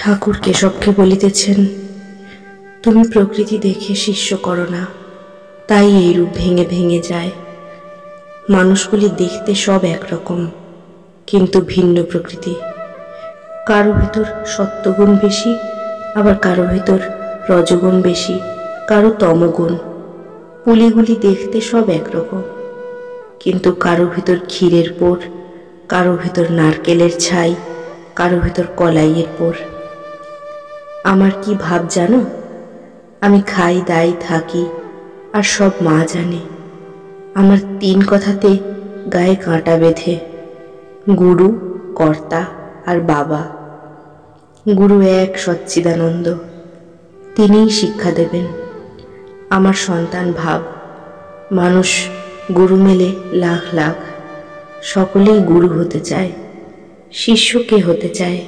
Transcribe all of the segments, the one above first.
ঠাকুর কেশবকে বলিতেছেন, তুমি প্রকৃতি দেখে শিষ্য করো না, তাই এই রূপ ভেঙে ভেঙে যায়। মানুষগুলি দেখতে সব একরকম, কিন্তু ভিন্ন প্রকৃতি। কারো ভেতর সত্ত্বগুণ বেশি, আবার কারো ভেতর রজগুণ বেশি, কারো তমগুণ। পুলিগুলি দেখতে সব একরকম, কিন্তু কারো ভেতর ক্ষীরের পোর, কারো ভেতর নারকেলের ছাই, কারো ভেতর কলাইয়ের পোর। আমার কি ভাব জানো? আমি খাই দাই থাকি, আর সব মা জানে। আমার 3 কথাতে গায়ে কাঁটা বেঁধে, গুরু, কর্তা আর বাবা। গুরু এক সচ্চিদানন্দ, তিনিই শিক্ষা দেবেন। আমার সন্তান ভাব, মানুষ গুরু মেলে লাখ লাখ, সকলেই গুরু হতে চায়, শিষ্য কে হতে চায়?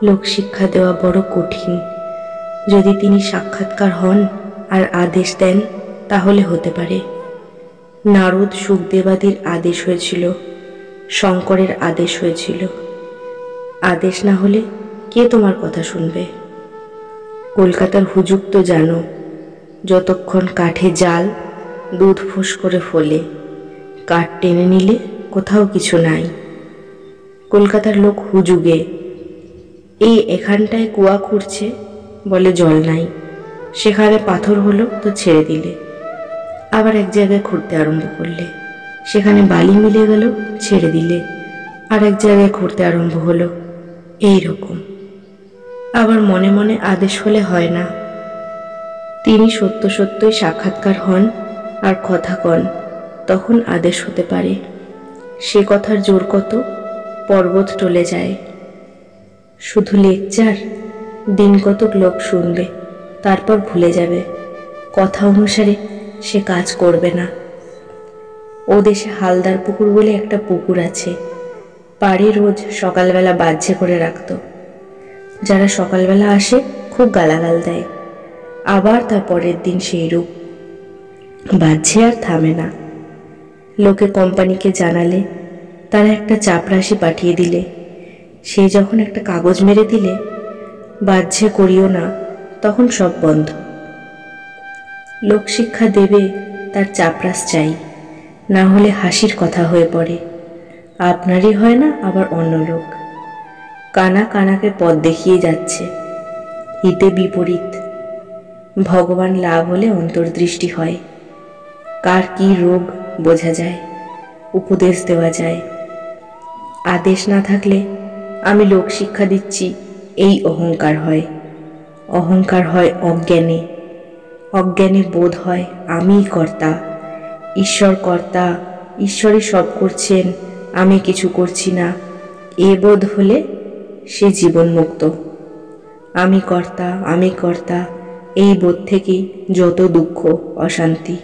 লোক শিক্ষা দেওয়া বড় কঠিন। যদি তিনি সাক্ষাৎকার হন আর আদেশ দেন তাহলে হতে পারে। নারদ সুখদেবাদির আদেশ হয়েছিল, শঙ্করের আদেশ হয়েছিল। আদেশ না হলে কে তোমার কথা শুনবে? কলকাতার হুজুগ তো জানো, যতক্ষণ কাঠে জাল, দুধ ফুস করে ফোলে, কাঠ টেনে নিলে কোথাও কিছু নাই। কলকাতার লোক হুজুগে, এই এখানটায় কুয়া খুঁড়ছে, বলে জল নাই, সেখানে পাথর হলো তো ছেড়ে দিলে। আবার এক জায়গায় খুঁড়তে আরম্ভ করলে, সেখানে বালি মিলে গেল, ছেড়ে দিলে। আর এক জায়গায় খুঁড়তে আরম্ভ হলো, এই রকম। আবার মনে মনে আদেশ হলে হয় না। তিনি সত্য সত্যই সাক্ষাৎকার হন আর কথা কন, তখন আদেশ হতে পারে। সে কথার জোর কত, পর্বত টলে যায়। শুধু লেকচার, দিন কতক লোক শুনবে, তারপর ভুলে যাবে। কথা অনুসারে সে কাজ করবে না। ও দেশে হালদার পুকুর বলে একটা পুকুর আছে, পাড়ে রোজ সকালবেলা বাহ্যে করে রাখত। যারা সকালবেলা আসে খুব গালাগাল দেয়, আবার তার পরের দিন সেই রূপ। বাহ্যে আর থামে না। লোকে কোম্পানিকে জানালে, তারা একটা চাপরাশি পাঠিয়ে দিলে, সে যখন একটা কাগজ মেরে দিলে, বাহ্যে করিও না, তখন সব বন্ধ। লোক শিক্ষা দেবে, তার চাপরাশ চাই, না হলে হাসির কথা হয়ে পড়ে। আপনারই হয় না, আবার অন্য লোক। কানা কানাকে পথ দেখিয়ে যাচ্ছে, হিতে বিপরীত। ভগবান লাভ হলে অন্তর্দৃষ্টি হয়, কার কি রোগ বোঝা যায়, উপদেশ দেওয়া যায়। আদেশ না থাকলে আমি লোক শিক্ষা দিচ্ছি, এই অহংকার হয়। অহংকার হয় অজ্ঞানে। অজ্ঞানে বোধ হয় আমিই কর্তা, ঈশ্বর কর্তা, ঈশ্বরই সব করছেন, আমি কিছু করছি না। এ বোধ হলে সে জীবন মুক্ত। আমি কর্তা, আমি কর্তা, এই বোধ থেকেই যত দুঃখ অশান্তি।